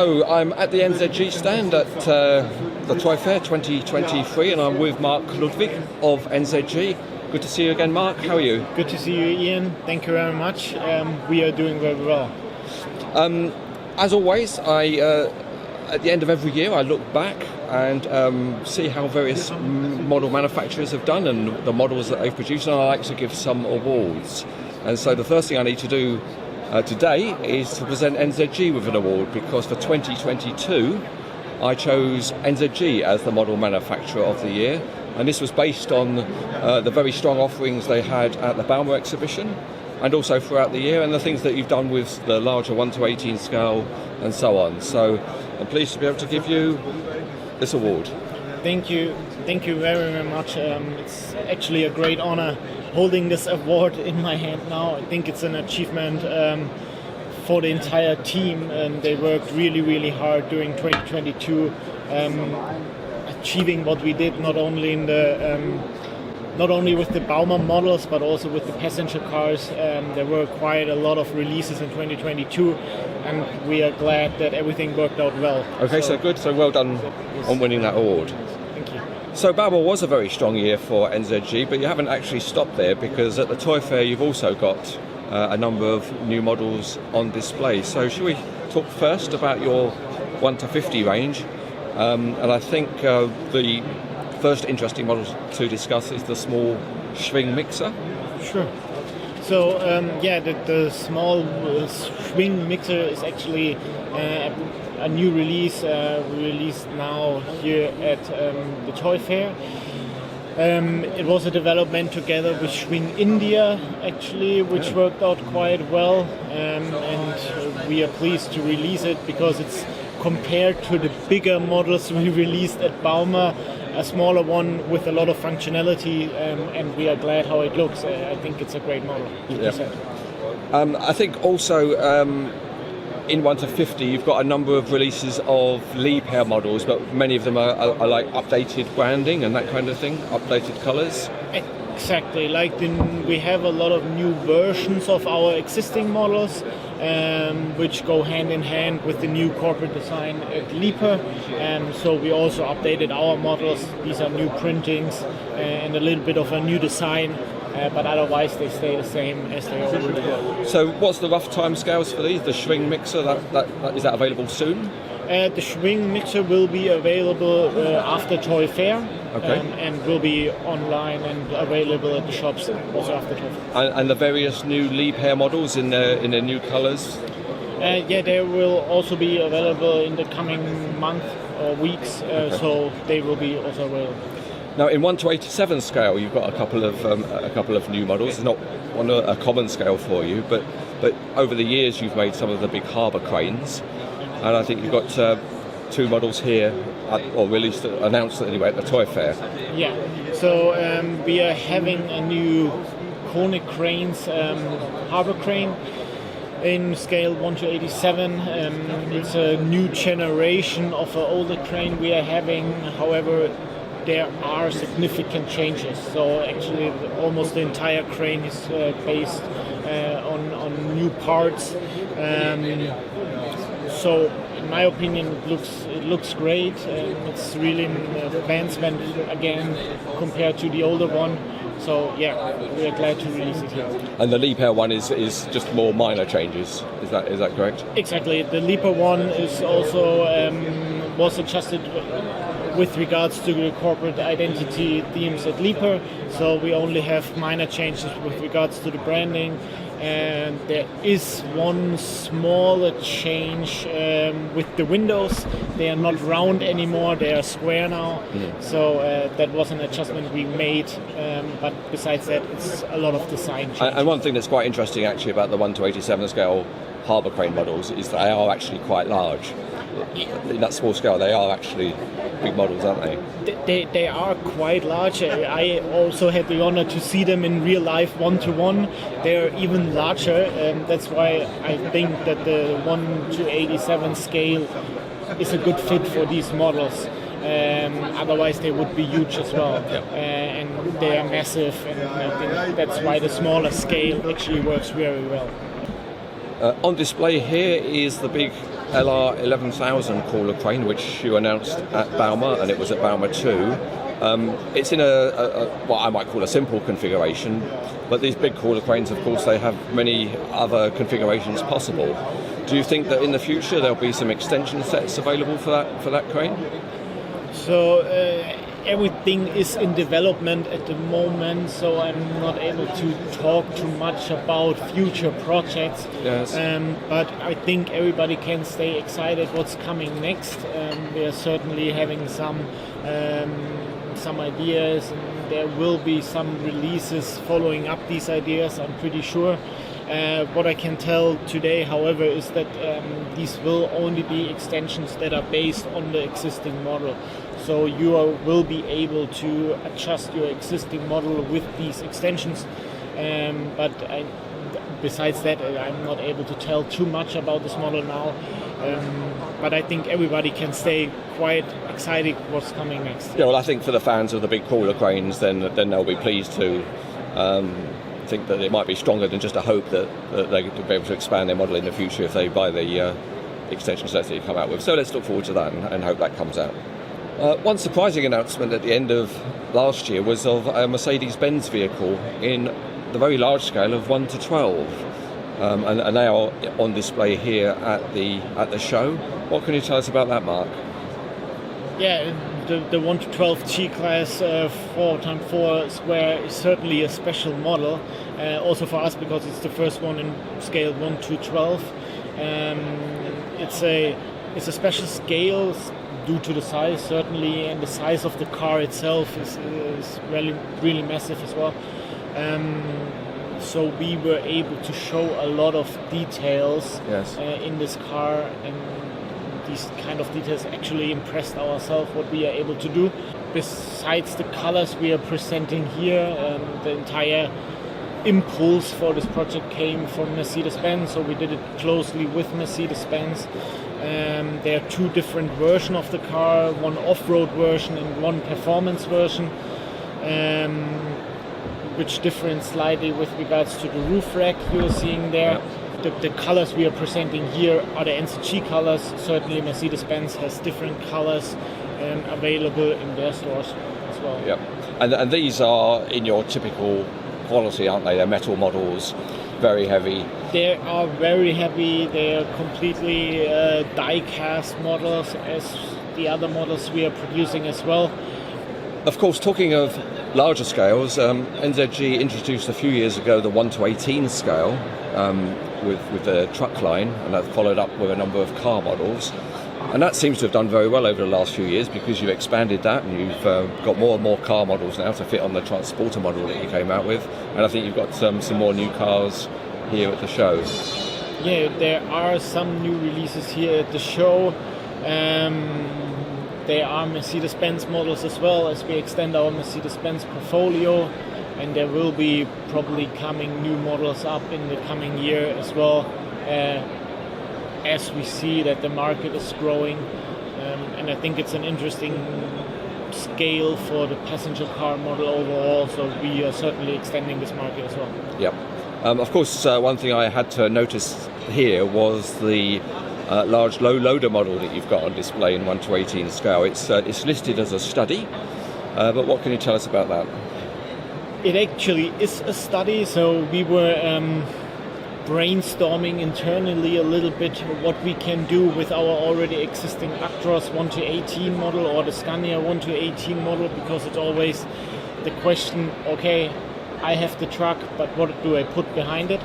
So I'm at the NZG stand at the Toy Fair 2023, and I'm with Mark Ludwig of NZG. Good to see you again, Mark. How are you? Good to see you, Ian. Thank you very much. We are doing very well. As always, at the end of every year I look back and see how various model manufacturers have done and the models that they've produced, and I like to give some awards. And so the first thing I need to do today is to present NZG with an award, because for 2022 I chose NZG as the model manufacturer of the year, and this was based on the very strong offerings they had at the Bauma exhibition and also throughout the year, and the things that you've done with the larger 1:18 scale and so on. So I'm pleased to be able to give you this award. Thank you very, very much. It's actually a great honor holding this award in my hand now. I think it's an achievement for the entire team, and they worked really, really hard during 2022, achieving what we did, not only with the Bauma models, but also with the passenger cars. There were quite a lot of releases in 2022, and we are glad that everything worked out well. Okay, so good. So well done on winning that award. Thank you. So Bauma was a very strong year for NZG, but you haven't actually stopped there, because at the Toy Fair you've also got a number of new models on display. So should we talk first about your 1-50 range? And I think the first interesting model to discuss is the small swing mixer. Sure. So the small swing mixer is actually a new release, released now here at the Toy Fair. It was a development together with Swing India, actually, which worked out quite well, and we are pleased to release it because it's, compared to the bigger models we released at Bauma, a smaller one with a lot of functionality, and we are glad how it looks. I think it's a great model. Yeah. I think also in 1-50 you've got a number of releases of Liebherr models, but many of them are like updated branding and that kind of thing, updated colours. Exactly, we have a lot of new versions of our existing models, which go hand in hand with the new corporate design at Liebherr. So we also updated our models. These are new printings and a little bit of a new design, but otherwise they stay the same as they already were. So what's the rough time scales for these? The swing mixer, is that available soon? The swing mixer will be available after Toy Fair. Okay. And will be online and available at the shops also after Toy Fair. And the various new Liebherr models in their new colours? They will also be available in the coming month or weeks, Okay. so they will be also available. Now, in 1-87 scale, you've got a couple of new models. It's not a common scale for you, but over the years you've made some of the big harbour cranes, and I think you've got two models here, or announced anyway at the Toy Fair. Yeah, so we are having a new Kone Cranes harbour crane in scale 1-87. It's a new generation of an older crane we are having. However, there are significant changes. So actually almost the entire crane is based on new parts. So in my opinion, it looks great. It's really an advancement again compared to the older one. So yeah, we are glad to release it here. And the Liebherr one is just more minor changes. Is that correct? Exactly. The Liebherr one is also was adjusted with regards to the corporate identity themes at Liebherr. So we only have minor changes with regards to the branding. And there is one smaller change with the windows. They are not round anymore, they are square now. So that was an adjustment we made, but besides that it's a lot of design change. And one thing that's quite interesting actually about the 1-87 scale harbour crane models is that they are actually quite large. In that small scale they are actually big models, aren't they? They are quite large. I also had the honor to see them in real life 1-to-1. They're even larger. That's why I think that the 1-87 scale is a good fit for these models. Otherwise they would be huge as well. Yeah. And they are massive, and I think that's why the smaller scale actually works very well. On display here is the big LR 11,000 crawler crane, which you announced at Bauma, and it was at Bauma 2. It's in what I might call a simple configuration, but these big crawler cranes, of course, they have many other configurations possible. Do you think that in the future there'll be some extension sets available for that crane? So everything is in development at the moment, so I'm not able to talk too much about future projects. Yes. But I think everybody can stay excited what's coming next. We are certainly having some ideas, and there will be some releases following up these ideas, I'm pretty sure. What I can tell today, however, is that these will only be extensions that are based on the existing model. So you will be able to adjust your existing model with these extensions. But besides that, I'm not able to tell too much about this model now. But I think everybody can stay quite excited what's coming next. Yeah, well, I think for the fans of the big crawler cranes, then they'll be pleased to think that it might be stronger than just a hope that they could be able to expand their model in the future if they buy the extension sets that you come out with. So let's look forward to that and hope that comes out. One surprising announcement at the end of last year was of a Mercedes-Benz vehicle in the very large scale of 1 to 12. And they are on display here at the show. What can you tell us about that, Mark? Yeah, the 1 to 12 G-Class 4x4 square is certainly a special model, also for us because it's the first one in scale 1 to 12. It's a special scale due to the size, certainly, and the size of the car itself is really massive as well. So we were able to show a lot of details. Yes. In this car, and these kind of details actually impressed ourselves what we are able to do. Besides the colors we are presenting here, the entire impulse for this project came from Mercedes-Benz, so we did it closely with Mercedes-Benz. There are two different versions of the car, one off-road version and one performance version, which differ slightly with regards to the roof rack you're seeing there. The colors we are presenting here are the NZG colors. Certainly Mercedes-Benz has different colors available in their stores as well. Yeah, and these are in your typical quality, aren't they? They're metal models, very heavy. They are very heavy. They are completely die-cast models as the other models we are producing as well. Of course, talking of larger scales, NZG introduced a few years ago the 1 to 18 scale with the truck line, and that followed up with a number of car models. And that seems to have done very well over the last few years because you've expanded that and you've got more and more car models now to fit on the transporter model that you came out with. And I think you've got some more new cars here at the show. Yeah, there are some new releases here at the show. There are Mercedes-Benz models as well as we extend our Mercedes-Benz portfolio, and there will be probably coming new models up in the coming year as well, as we see that the market is growing, and I think it's an interesting scale for the passenger car model overall, so we are certainly extending this market as well. Yep. Of course, one thing I had to notice here was the large low loader model that you've got on display in 1 to 18 scale. It's listed as a study, but what can you tell us about that? It actually is a study, so we were brainstorming internally a little bit what we can do with our already existing Actros 1 to 18 model or the Scania 1 to 18 model, because it's always the question, okay, I have the truck, but what do I put behind it?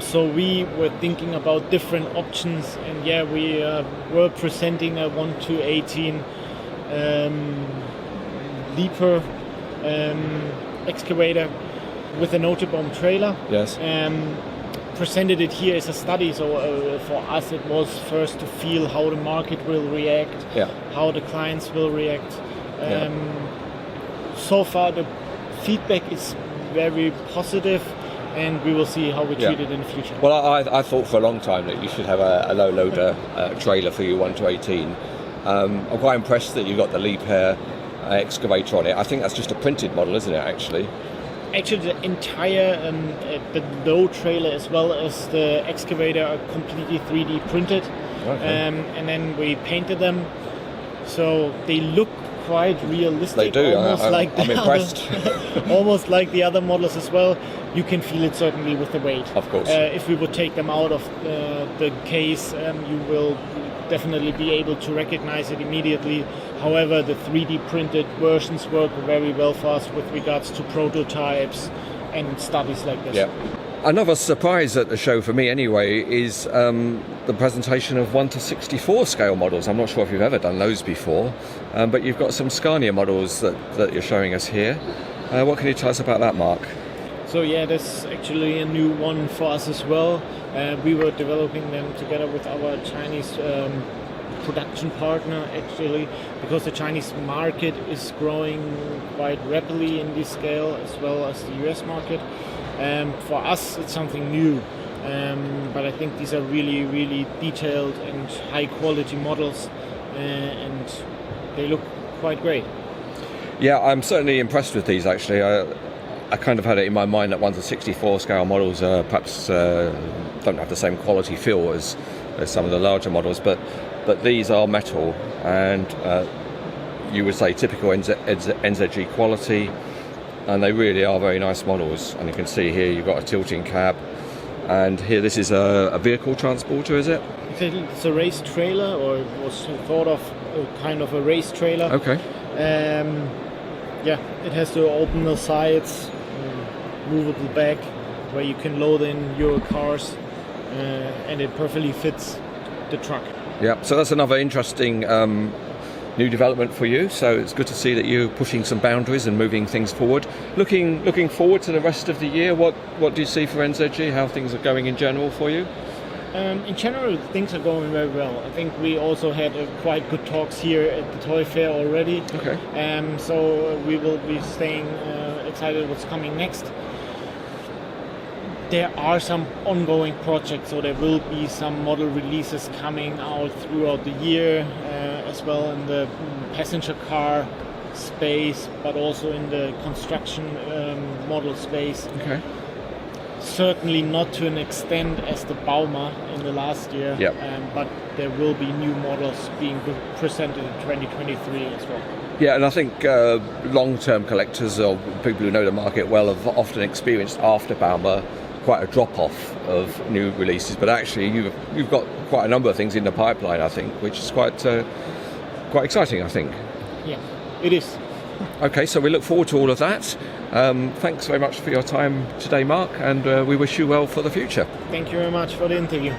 So we were thinking about different options, and yeah, we were presenting a 1 to 18 leaper excavator with a Noteboom trailer. Yes. Presented it here as a study, so for us it was first to feel how the market will react, how the clients will react. So far the feedback is very positive, and we will see how we treat it in the future. Well, I thought for a long time that you should have a low loader trailer for your 1 to 18. I'm quite impressed that you've got the Leap Air excavator on it. I think that's just a printed model, isn't it, actually? Actually, the entire the low trailer as well as the excavator are completely 3D printed, and then we painted them, so they look quite realistic. They do. I'm impressed. Almost like the other models as well. You can feel it certainly with the weight. Of course. If we would take them out of the case, you will definitely be able to recognize it immediately. However, the 3D printed versions work very well for us with regards to prototypes and studies like this. Yeah. Another surprise at the show for me anyway is the presentation of 1:64 scale models. I'm not sure if you've ever done those before, but you've got some Scania models that you're showing us here. What can you tell us about that, Mark? So yeah, that's actually a new one for us as well. We were developing them together with our Chinese production partner, actually, because the Chinese market is growing quite rapidly in this scale, as well as the US market. For us, it's something new, but I think these are really, really detailed and high quality models, and they look quite great. Yeah, I'm certainly impressed with these, actually. I kind of had it in my mind that 1:64 scale models perhaps don't have the same quality feel as some of the larger models, but these are metal, and you would say typical NZG quality, and they really are very nice models. And you can see here you've got a tilting cab, and here this is a vehicle transporter, is it? It's a race trailer, or it was thought of kind of a race trailer. Okay. Yeah, it has the open sides, movable back, where you can load in your cars, and it perfectly fits the truck. Yeah, so that's another interesting new development for you. So it's good to see that you're pushing some boundaries and moving things forward. Looking forward to the rest of the year. What do you see for NZG? How things are going in general for you? In general, things are going very well. I think we also had quite good talks here at the toy fair already. Okay. So we will be staying excited what's coming next. There are some ongoing projects, so there will be some model releases coming out throughout the year, as well in the passenger car space, but also in the construction model space. Okay. Certainly not to an extent as the Bauma in the last year, yep. But there will be new models being presented in 2023 as well. Yeah, and I think long-term collectors or people who know the market well have often experienced after Bauma quite a drop-off of new releases, but actually you've got quite a number of things in the pipeline, I think, which is quite exciting, I think. Yeah, it is. Okay, so we look forward to all of that. Thanks very much for your time today, Mark, and we wish you well for the future. Thank you very much for the interview.